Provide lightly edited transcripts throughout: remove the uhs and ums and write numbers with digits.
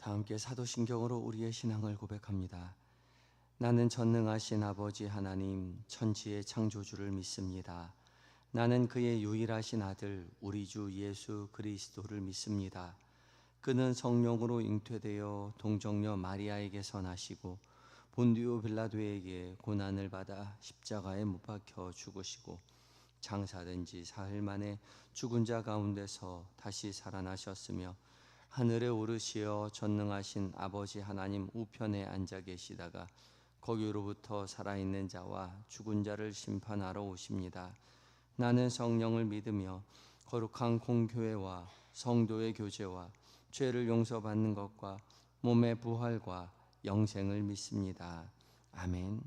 다 함께 사도신경으로 우리의 신앙을 고백합니다. 나는 전능하신 아버지 하나님 천지의 창조주를 믿습니다. 나는 그의 유일하신 아들 우리 주 예수 그리스도를 믿습니다. 그는 성령으로 잉태되어 동정녀 마리아에게서 나시고 본디오 빌라도에게 고난을 받아 십자가에 못 박혀 죽으시고 장사된 지 사흘 만에 죽은 자 가운데서 다시 살아나셨으며 하늘에 오르시어 전능하신 아버지 하나님 우편에 앉아 계시다가 거기로부터 살아있는 자와 죽은 자를 심판하러 오십니다. 나는 성령을 믿으며 거룩한 공교회와 성도의 교제와 죄를 용서받는 것과 몸의 부활과 영생을 믿습니다. 아멘.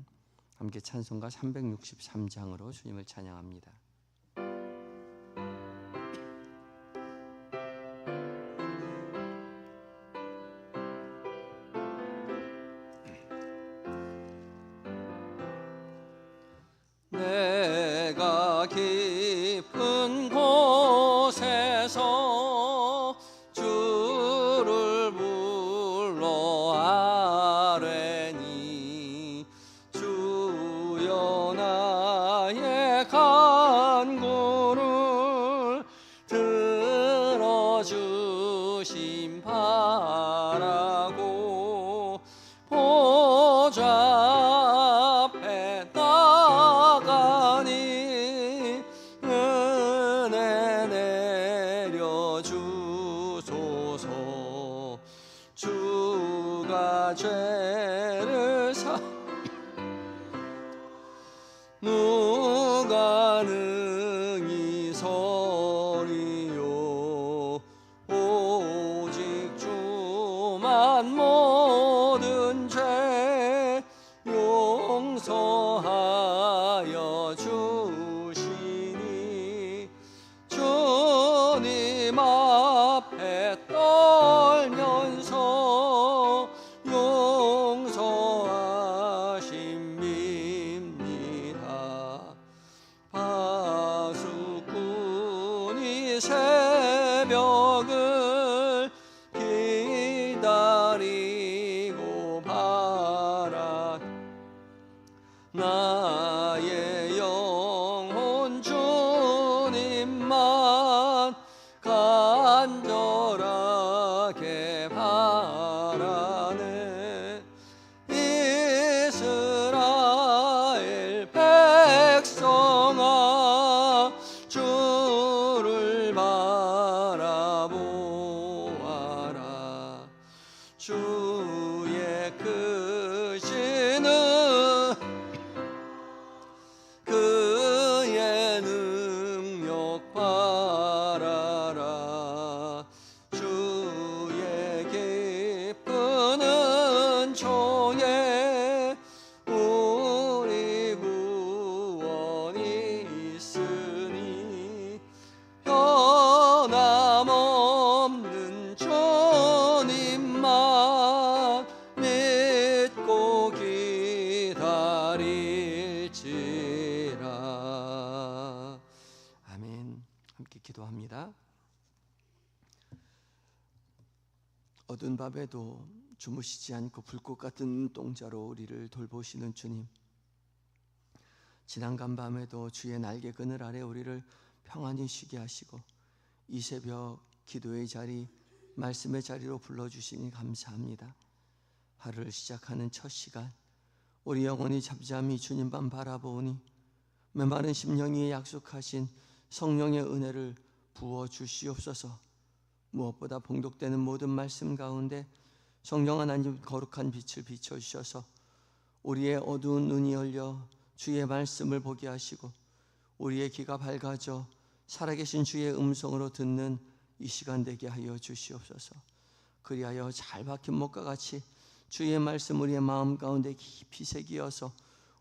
함께 찬송가 363장으로 주님을 찬양합니다. 내가 깊은 곳에서 주를 불러 아뢰니 주여 나의 간구를 들어주심 바라고 보좌 죄를 누가 능히 서리요 오직 주만 모든 죄 용서하여 주시니 주님 앞에 떨면서 용서하심입니다. 파수꾼이 새벽을 기다리고 바라 나의 영혼 주님만 간절하게 바라네. 이스라엘 백성아 주를 바라보아라. 주의 크신 그의 능력 바라라. 주의 기쁜 은총에 우리 구원이 있으니 변함없는 주님만 믿고 기다릴지라. 아멘. 함께 기도합니다. 어두운 밤에도 주무시지 않고 불꽃 같은 눈동자로 우리를 돌보시는 주님, 지난간 밤에도 주의 날개 그늘 아래 우리를 평안히 쉬게 하시고 이 새벽 기도의 자리, 말씀의 자리로 불러주시니 감사합니다. 하루를 시작하는 첫 시간 우리 영혼이 잠잠히 주님만 바라보니 메마른 심령 위에 약속하신 성령의 은혜를 부어주시옵소서. 무엇보다 봉독되는 모든 말씀 가운데 성령 하나님 거룩한 빛을 비춰주셔서 우리의 어두운 눈이 열려 주의 말씀을 보게 하시고 우리의 귀가 밝아져 살아계신 주의 음성으로 듣는 이 시간 되게 하여 주시옵소서. 그리하여 잘 박힌 목과 같이 주의 말씀 우리의 마음 가운데 깊이 새기어서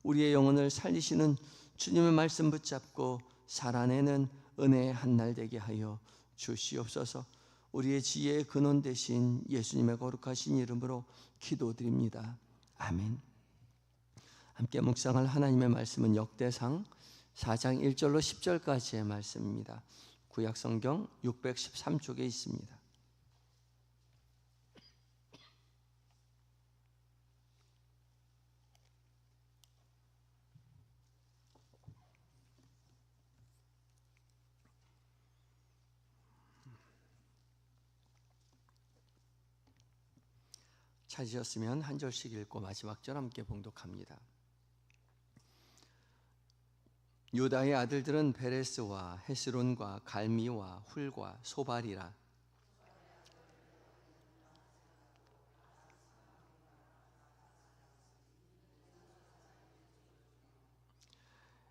우리의 영혼을 살리시는 주님의 말씀 붙잡고 살아내는 은혜의 한날 되게 하여 주시옵소서. 우리의 지혜의 근원 되신 예수님의 거룩하신 이름으로 기도드립니다. 아멘. 함께 묵상할 하나님의 말씀은 역대상 4장 1절로 10절까지의 말씀입니다. 구약성경 613쪽에 있습니다. 찾으셨으면 한 절씩 읽고 마지막 절 함께 봉독합니다. 유다의 아들들은 베레스와 헤스론과 갈미와 훌과 소발이라.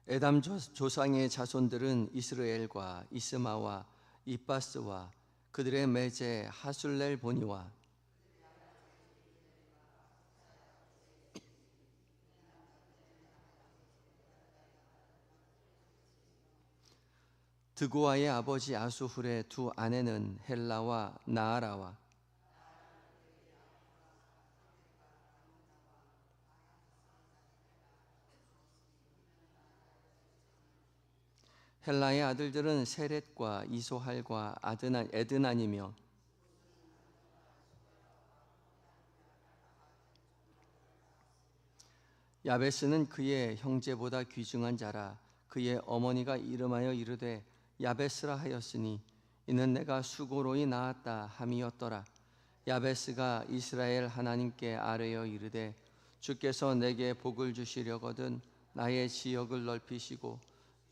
에담 조상의 자손들은 이스라엘과 이스마와 이빠스와 그들의 매제 하술렐 보니와 드고아의 아버지 아수훌의 두 아내는 헬라와 나아라와 헬라의 아들들은 세렛과 이소할과 에드나니며 야베스는 그의 형제보다 귀중한 자라. 그의 어머니가 이름하여 이르되 야베스라 하였으니 이는 내가 수고로이 낳았다 함이었더라. 야베스가 이스라엘 하나님께 아뢰어 이르되 주께서 내게 복을 주시려거든 나의 지역을 넓히시고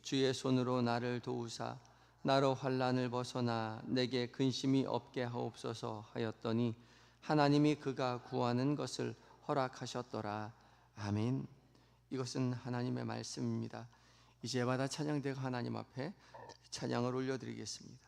주의 손으로 나를 도우사 나로 환난을 벗어나 내게 근심이 없게 하옵소서 하였더니 하나님이 그가 구하는 것을 허락하셨더라. 아멘. 이것은 하나님의 말씀입니다. 이제 받아 찬양대가 하나님 앞에 찬양을 올려드리겠습니다.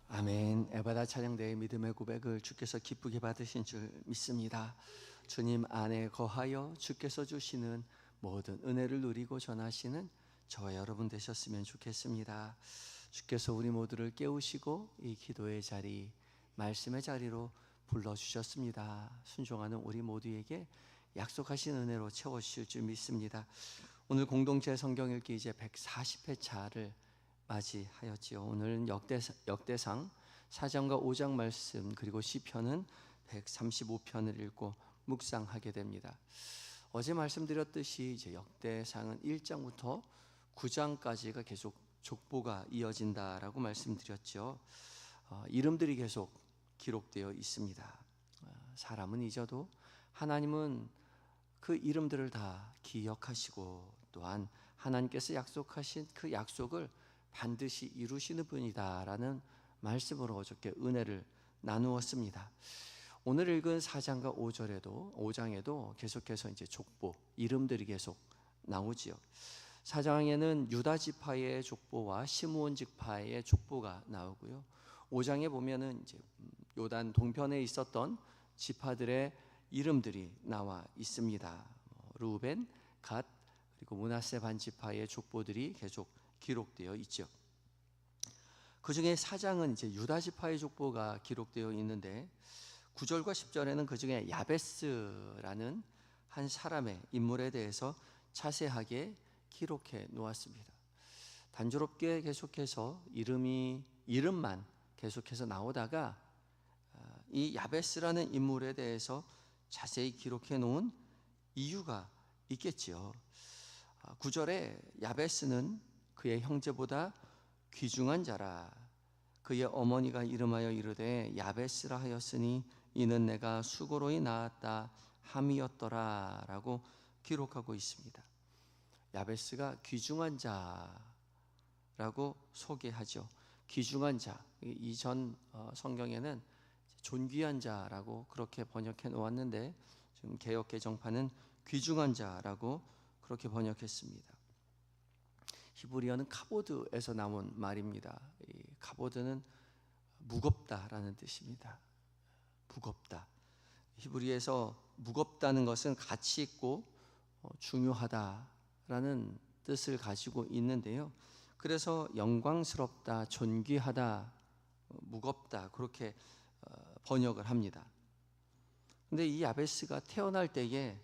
아멘. 에바다 찬양대의 믿음의 고백을 주께서 기쁘게 받으신 줄 믿습니다. 주님 안에 거하여 주께서 주시는 모든 은혜를 누리고 전하시는 저와 여러분 되셨으면 좋겠습니다. 주께서 우리 모두를 깨우시고 이 기도의 자리, 말씀의 자리로 불러주셨습니다. 순종하는 우리 모두에게 약속하신 은혜로 채워주실 줄 믿습니다. 오늘 공동체 성경 읽기 이제 140회차를 맞이하였지요. 오늘은 역대상 4장과 5장 말씀 그리고 시편은 135편을 읽고 묵상하게 됩니다. 어제 말씀드렸듯이 이제 역대상은 1장부터 9장까지가 계속 족보가 이어진다라고 말씀드렸죠. 이름들이 계속 기록되어 있습니다. 사람은 잊어도 하나님은 그 이름들을 다 기억하시고 또한 하나님께서 약속하신 그 약속을 반드시 이루시는 분이다라는 말씀으로 어저께 은혜를 나누었습니다. 오늘 읽은 4장과 5장에도 계속해서 이제 족보, 이름들이 계속 나오지요. 4장에는 유다 지파의 족보와 시므온 지파의 족보가 나오고요. 5장에 보면은 이제 요단 동편에 있었던 지파들의 이름들이 나와 있습니다. 르우벤, 갓, 그리고 므낫세 반지파의 족보들이 계속 기록되어 있죠. 그 중에 4장은 이제 유다 지파의 족보가 기록되어 있는데 9절과 10절에는 그 중에 야베스라는 한 사람의 인물에 대해서 자세하게 기록해 놓았습니다. 단조롭게 계속해서 이름만 계속해서 나오다가 이 야베스라는 인물에 대해서 자세히 기록해 놓은 이유가 있겠지요. 9절에 야베스는 그의 형제보다 귀중한 자라. 그의 어머니가 이름하여 이르되 야베스라 하였으니 이는 내가 수고로이 낳았다 함이었더라 라고 기록하고 있습니다. 야베스가 귀중한 자라고 소개하죠. 귀중한 자, 이전 성경에는 존귀한 자라고 그렇게 번역해 놓았는데 지금 개역 개정판은 귀중한 자라고 그렇게 번역했습니다. 히브리어는 카보드에서 나온 말입니다. 이 카보드는 무겁다라는 뜻입니다. 무겁다. 히브리에서 무겁다는 것은 가치 있고 중요하다라는 뜻을 가지고 있는데요. 그래서 영광스럽다, 존귀하다, 무겁다 그렇게 번역을 합니다. 근데 이 야베스가 태어날 때에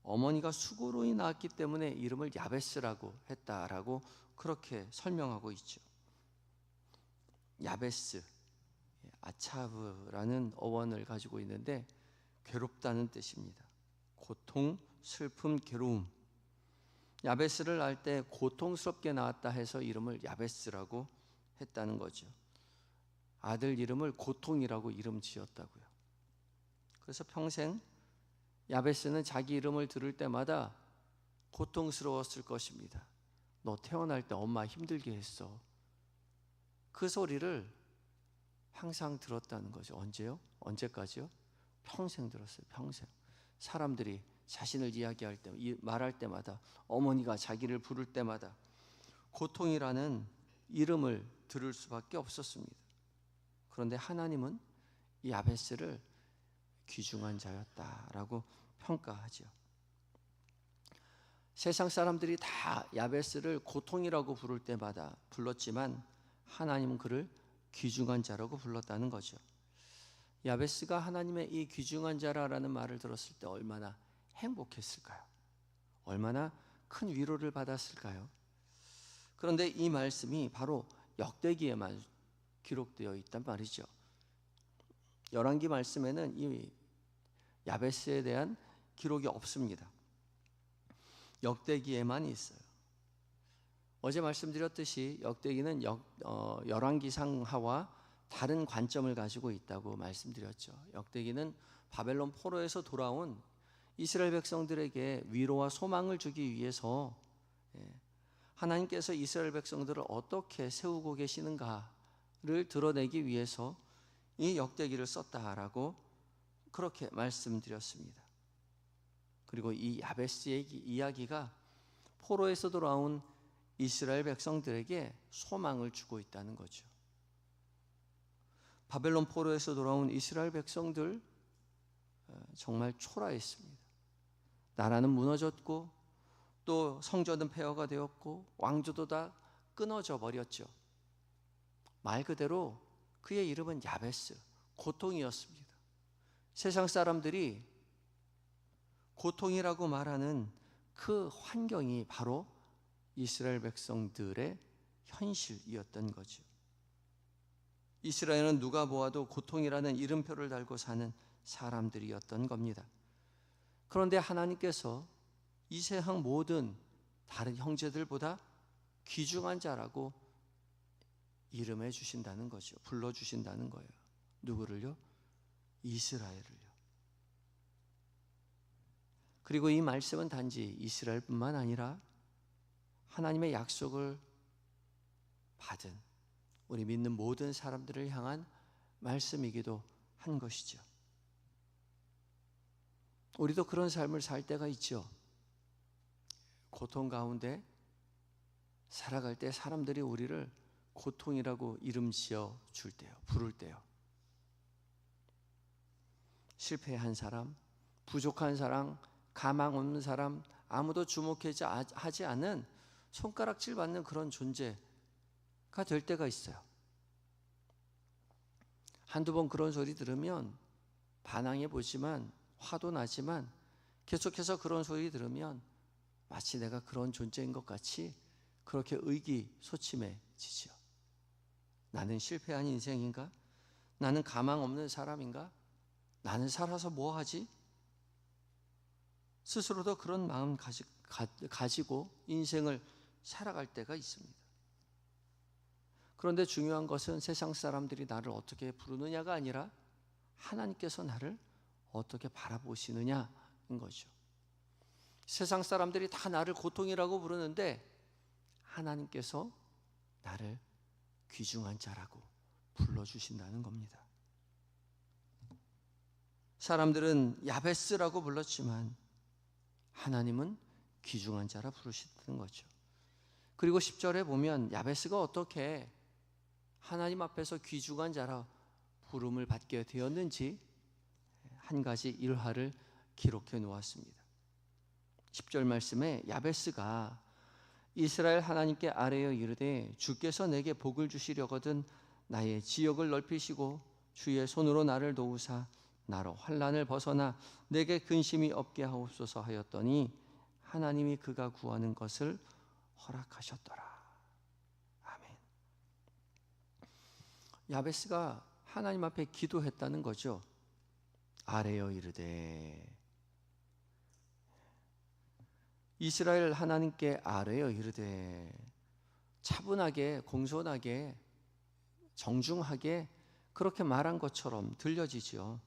어머니가 수고로이 낳았기 때문에 이름을 야베스라고 했다라고 그렇게 설명하고 있죠. 야베스, 아차브라는 어원을 가지고 있는데 괴롭다는 뜻입니다. 고통, 슬픔, 괴로움. 야베스를 낳을 때 고통스럽게 낳았다 해서 이름을 야베스라고 했다는 거죠. 아들 이름을 고통이라고 이름 지었다고요. 그래서 평생 야베스는 자기 이름을 들을 때마다 고통스러웠을 것입니다. 너 태어날 때 엄마 힘들게 했어. 그 소리를 항상 들었다는 거죠. 언제요? 언제까지요? 평생 들었어요. 평생. 사람들이 자신을 이야기할 때, 말할 때마다, 어머니가 자기를 부를 때마다 고통이라는 이름을 들을 수밖에 없었습니다. 그런데 하나님은 이 야베스를 귀중한 자였다라고 평가하죠. 세상 사람들이 다 야베스를 고통이라고 부를 때마다 불렀지만 하나님은 그를 귀중한 자라고 불렀다는 거죠. 야베스가 하나님의 이 귀중한 자라는 말을 들었을 때 얼마나 행복했을까요? 얼마나 큰 위로를 받았을까요? 그런데 이 말씀이 바로 역대기에만 기록되어 있단 말이죠. 열왕기 말씀에는 이 야베스에 대한 기록이 없습니다. 역대기에만 있어요. 어제 말씀드렸듯이 역대기는 열왕기상하와 다른 관점을 가지고 있다고 말씀드렸죠. 역대기는 바벨론 포로에서 돌아온 이스라엘 백성들에게 위로와 소망을 주기 위해서 하나님께서 이스라엘 백성들을 어떻게 세우고 계시는가를 드러내기 위해서 이 역대기를 썼다라고 그렇게 말씀드렸습니다. 그리고 이 야베스의 이야기가 포로에서 돌아온 이스라엘 백성들에게 소망을 주고 있다는 거죠. 바벨론 포로에서 돌아온 이스라엘 백성들 정말 초라했습니다. 나라는 무너졌고 또 성전은 폐허가 되었고 왕조도 다 끊어져 버렸죠. 말 그대로 그의 이름은 야베스, 고통이었습니다. 세상 사람들이 고통이라고 말하는 그 환경이 바로 이스라엘 백성들의 현실이었던 거죠. 이스라엘은 누가 보아도 고통이라는 이름표를 달고 사는 사람들이었던 겁니다. 그런데 하나님께서 이 세상 모든 다른 형제들보다 귀중한 자라고 이름해 주신다는 거죠. 불러주신다는 거예요. 누구를요? 이스라엘을요. 그리고 이 말씀은 단지 이스라엘뿐만 아니라 하나님의 약속을 받은 우리 믿는 모든 사람들을 향한 말씀이기도 한 것이죠. 우리도 그런 삶을 살 때가 있죠. 고통 가운데 살아갈 때 사람들이 우리를 고통이라고 이름 지어 줄 때요, 부를 때요. 실패한 사람, 부족한 사람, 가망 없는 사람, 아무도 주목하지 않은 손가락질 받는 그런 존재가 될 때가 있어요. 한두 번 그런 소리 들으면 반항해 보지만, 화도 나지만, 계속해서 그런 소리 들으면 마치 내가 그런 존재인 것 같이 그렇게 의기소침해지죠. 나는 실패한 인생인가? 나는 가망 없는 사람인가? 나는 살아서 뭐 하지? 스스로도 그런 마음 가지고 인생을 살아갈 때가 있습니다. 그런데 중요한 것은 세상 사람들이 나를 어떻게 부르느냐가 아니라 하나님께서 나를 어떻게 바라보시느냐인 거죠. 세상 사람들이 다 나를 고통이라고 부르는데 하나님께서 나를 귀중한 자라고 불러주신다는 겁니다. 사람들은 야베스라고 불렀지만 하나님은 귀중한 자라 부르시는 거죠. 그리고 10절에 보면 야베스가 어떻게 하나님 앞에서 귀중한 자라 부름을 받게 되었는지 한 가지 일화를 기록해 놓았습니다. 10절 말씀에 야베스가 이스라엘 하나님께 아뢰어 이르되 주께서 내게 복을 주시려거든 나의 지역을 넓히시고 주의 손으로 나를 도우사 나로 환난을 벗어나 내게 근심이 없게 하옵소서 하였더니 하나님이 그가 구하는 것을 허락하셨더라. 아멘. 야베스가 하나님 앞에 기도했다는 거죠. 아뢰어 이르되, 이스라엘 하나님께 아뢰어 이르되, 차분하게 공손하게 정중하게 그렇게 말한 것처럼 들려지죠.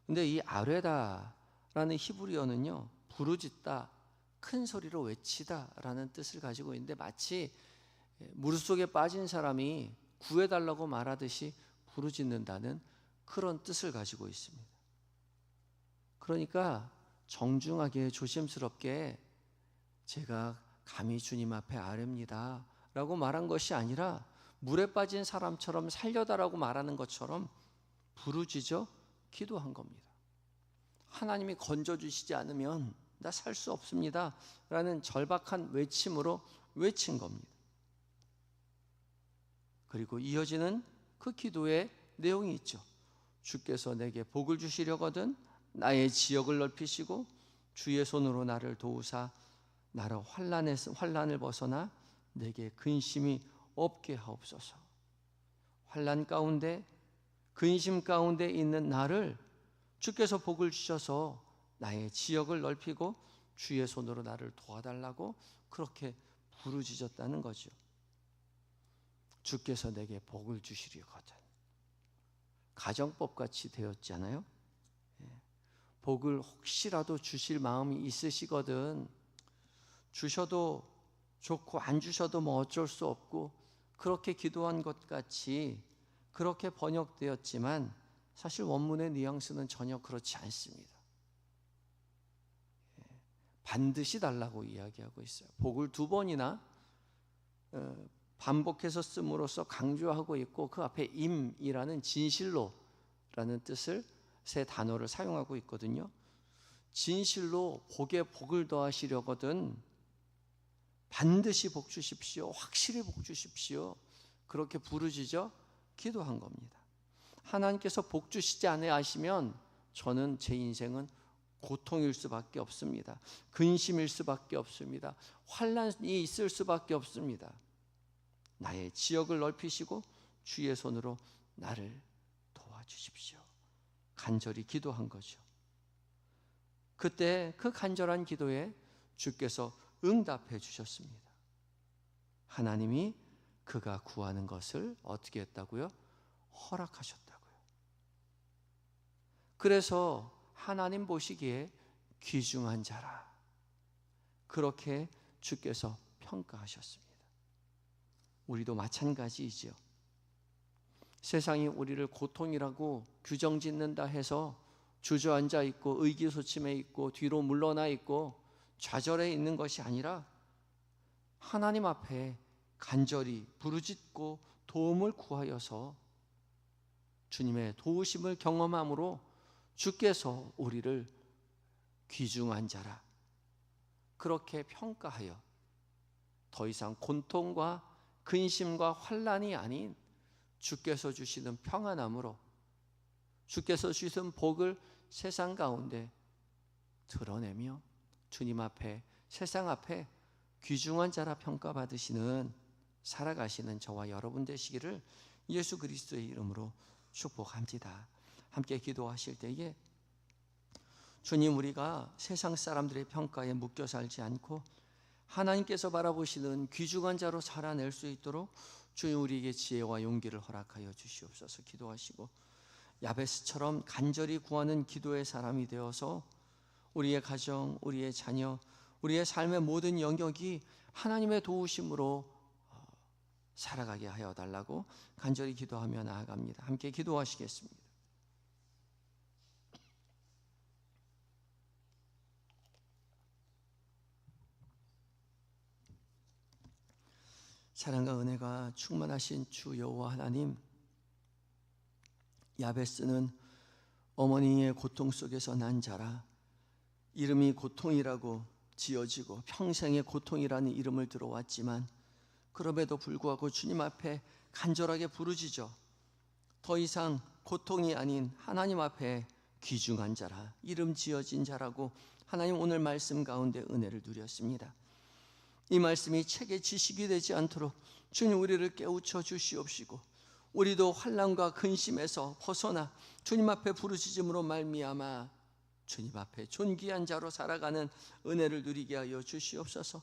근데 이 아뢰다라는 히브리어는요, 부르짖다, 큰 소리로 외치다라는 뜻을 가지고 있는데 마치 무릎 속에 빠진 사람이 구해달라고 말하듯이 부르짖는다는 그런 뜻을 가지고 있습니다. 그러니까 정중하게 조심스럽게 제가 감히 주님 앞에 아뢰입니다 라고 말한 것이 아니라 물에 빠진 사람처럼 살려다라고 말하는 것처럼 부르짖어 기도한 겁니다. 하나님이 건져주시지 않으면 나 살 수 없습니다 라는 절박한 외침으로 외친 겁니다. 그리고 이어지는 그 기도의 내용이 있죠. 주께서 내게 복을 주시려거든 나의 지역을 넓히시고 주의 손으로 나를 도우사 나로 환난을 벗어나 내게 근심이 없게 하옵소서. 환난 가운데 근심 가운데 있는 나를 주께서 복을 주셔서 나의 지역을 넓히고 주의 손으로 나를 도와달라고 그렇게 부르짖었다는 거죠. 주께서 내게 복을 주시려거든. 가정법 같이 되었잖아요. 복을 혹시라도 주실 마음이 있으시거든 주셔도 좋고 안 주셔도 뭐 어쩔 수 없고 그렇게 기도한 것 같이 그렇게 번역되었지만 사실 원문의 뉘앙스는 전혀 그렇지 않습니다. 반드시 달라고 이야기하고 있어요. 복을 두 번이나 반복해서 씀으로써 강조하고 있고 그 앞에 임이라는 진실로라는 뜻을 세 단어를 사용하고 있거든요. 진실로 복에 복을 더하시려거든 반드시 복 주십시오. 확실히 복 주십시오. 그렇게 부르짖어 기도한 겁니다. 하나님께서 복 주시지 아니하시면 저는 제 인생은 고통일 수밖에 없습니다. 근심일 수밖에 없습니다. 환난이 있을 수밖에 없습니다. 나의 지역을 넓히시고 주의 손으로 나를 도와주십시오. 간절히 기도한 거죠. 그때 그 간절한 기도에 주께서 응답해 주셨습니다. 하나님이 그가 구하는 것을 어떻게 했다고요? 허락하셨다고요. 그래서 하나님 보시기에 귀중한 자라 그렇게 주께서 평가하셨습니다. 우리도 마찬가지이지요. 세상이 우리를 고통이라고 규정짓는다 해서 주저앉아 있고 의기소침해 있고 뒤로 물러나 있고 좌절해 있는 것이 아니라 하나님 앞에 간절히 부르짖고 도움을 구하여서 주님의 도우심을 경험함으로 주께서 우리를 귀중한 자라 그렇게 평가하여 더 이상 고통과 근심과 환난이 아닌 주께서 주시는 평안함으로 주께서 주시는 복을 세상 가운데 드러내며 주님 앞에, 세상 앞에 귀중한 자라 평가받으시는 살아가시는 저와 여러분 되시기를 예수 그리스도의 이름으로 축복합니다. 함께 기도하실 때에 주님, 우리가 세상 사람들의 평가에 묶여 살지 않고 하나님께서 바라보시는 귀중한 자로 살아낼 수 있도록 주님 우리에게 지혜와 용기를 허락하여 주시옵소서. 기도하시고 야베스처럼 간절히 구하는 기도의 사람이 되어서 우리의 가정, 우리의 자녀, 우리의 삶의 모든 영역이 하나님의 도우심으로 살아가게 하여 달라고 간절히 기도하며 나아갑니다. 함께 기도하시겠습니다. 사랑과 은혜가 충만하신 주 여호와 하나님, 야베스는 어머니의 고통 속에서 난 자라 이름이 고통이라고 지어지고 평생의 고통이라는 이름을 들어왔지만 그럼에도 불구하고 주님 앞에 간절하게 부르짖어 더 이상 고통이 아닌 하나님 앞에 귀중한 자라, 이름 지어진 자라고 하나님 오늘 말씀 가운데 은혜를 누렸습니다. 이 말씀이 책의 지식이 되지 않도록 주님 우리를 깨우쳐 주시옵시고 우리도 환난과 근심에서 벗어나 주님 앞에 부르짖음으로 말미암아 주님 앞에 존귀한 자로 살아가는 은혜를 누리게 하여 주시옵소서.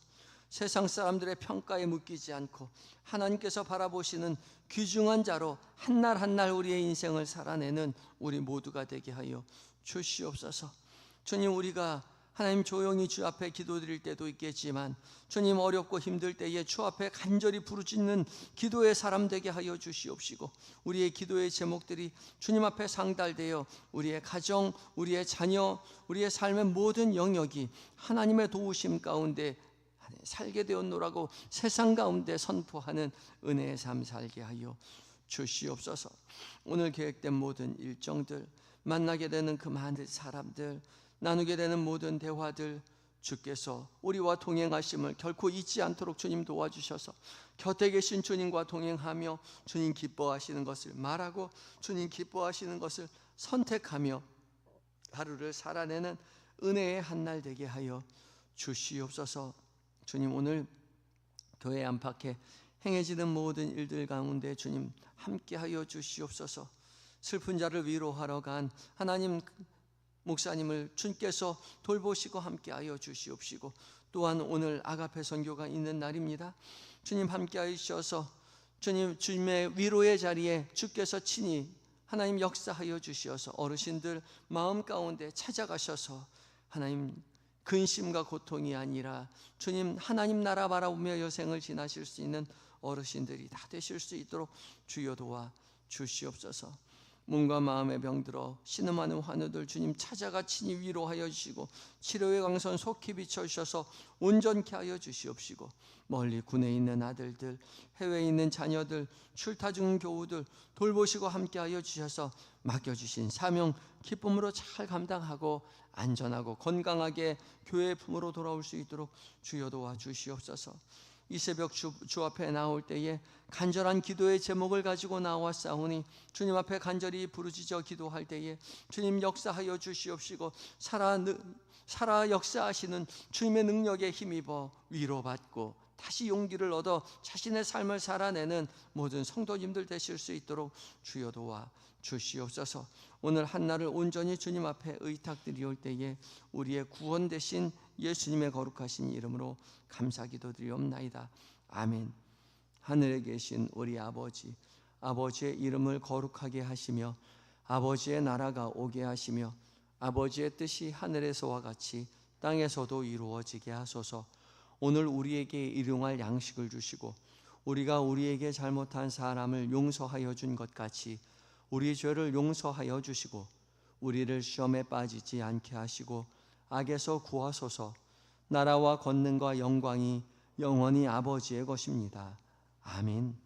세상 사람들의 평가에 묶이지 않고 하나님께서 바라보시는 귀중한 자로 한날 한날 우리의 인생을 살아내는 우리 모두가 되게 하여 주시옵소서. 주님, 우리가 하나님 조용히 주 앞에 기도드릴 때도 있겠지만 주님 어렵고 힘들 때에 주 앞에 간절히 부르짖는 기도의 사람 되게 하여 주시옵시고 우리의 기도의 제목들이 주님 앞에 상달되어 우리의 가정, 우리의 자녀, 우리의 삶의 모든 영역이 하나님의 도우심 가운데 살게 되었노라고 세상 가운데 선포하는 은혜의 삶 살게 하여 주시옵소서. 오늘 계획된 모든 일정들, 만나게 되는 그 많은 사람들, 나누게 되는 모든 대화들 주께서 우리와 동행하심을 결코 잊지 않도록 주님 도와주셔서 곁에 계신 주님과 동행하며 주님 기뻐하시는 것을 말하고 주님 기뻐하시는 것을 선택하며 하루를 살아내는 은혜의 한날 되게 하여 주시옵소서. 주님, 오늘 교회 안팎에 행해지는 모든 일들 가운데 주님 함께하여 주시옵소서. 슬픈 자를 위로하러 간 하나님 목사님을 주님께서 돌보시고 함께하여 주시옵시고 또한 오늘 아가페 선교가 있는 날입니다. 주님 함께하여 주셔서 주님의 위로의 자리에 주께서 친히 하나님 역사하여 주시어서 어르신들 마음 가운데 찾아가셔서 하나님 근심과 고통이 아니라 주님 하나님 나라 바라보며 여생을 지나실 수 있는 어르신들이 다 되실 수 있도록 주여 도와 주시옵소서. 몸과 마음의 병들어 신음하는 환우들 주님 찾아가 친히 위로하여 주시고 치료의 광선 속히 비춰주셔서 온전케 하여 주시옵시고 멀리 군에 있는 아들들, 해외에 있는 자녀들, 출타 중 교우들 돌보시고 함께하여 주셔서 맡겨주신 사명 기쁨으로 잘 감당하고 안전하고 건강하게 교회의 품으로 돌아올 수 있도록 주여 도와 주시옵소서. 이 새벽 주 앞에 나올 때에 간절한 기도의 제목을 가지고 나왔사오니 주님 앞에 간절히 부르짖어 기도할 때에 주님 역사하여 주시옵시고 살아 역사하시는 주님의 능력에 힘입어 위로받고 다시 용기를 얻어 자신의 삶을 살아내는 모든 성도님들 되실 수 있도록 주여 도와 주시옵소서. 오늘 한날을 온전히 주님 앞에 의탁드리올 때에 우리의 구원 되신 예수님의 거룩하신 이름으로 감사기도 드리옵나이다. 아멘. 하늘에 계신 우리 아버지, 아버지의 이름을 거룩하게 하시며 아버지의 나라가 오게 하시며 아버지의 뜻이 하늘에서와 같이 땅에서도 이루어지게 하소서. 오늘 우리에게 일용할 양식을 주시고 우리가 우리에게 잘못한 사람을 용서하여 준 것 같이 우리 죄를 용서하여 주시고 우리를 시험에 빠지지 않게 하시고 악에서 구하소서. 나라와 권능과 영광이 영원히 아버지의 것입니다. 아멘.